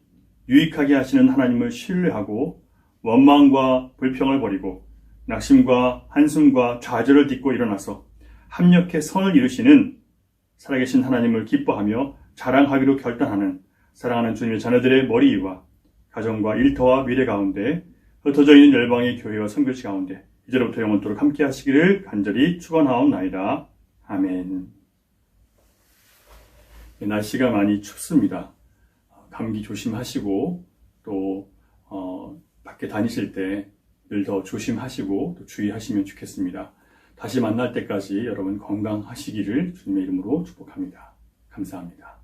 유익하게 하시는 하나님을 신뢰하고 원망과 불평을 버리고 낙심과 한숨과 좌절을 딛고 일어나서 합력해 선을 이루시는 살아계신 하나님을 기뻐하며 자랑하기로 결단하는 사랑하는 주님의 자녀들의 머리 위와 가정과 일터와 미래 가운데 흩어져 있는 열방의 교회와 선교지 가운데 이제로부터 영원토록 함께 하시기를 간절히 축원하옵나이다. 아멘. 날씨가 많이 춥습니다. 감기 조심하시고 또 밖에 다니실 때 늘 더 조심하시고 또 주의하시면 좋겠습니다. 다시 만날 때까지 여러분 건강하시기를 주님의 이름으로 축복합니다. 감사합니다.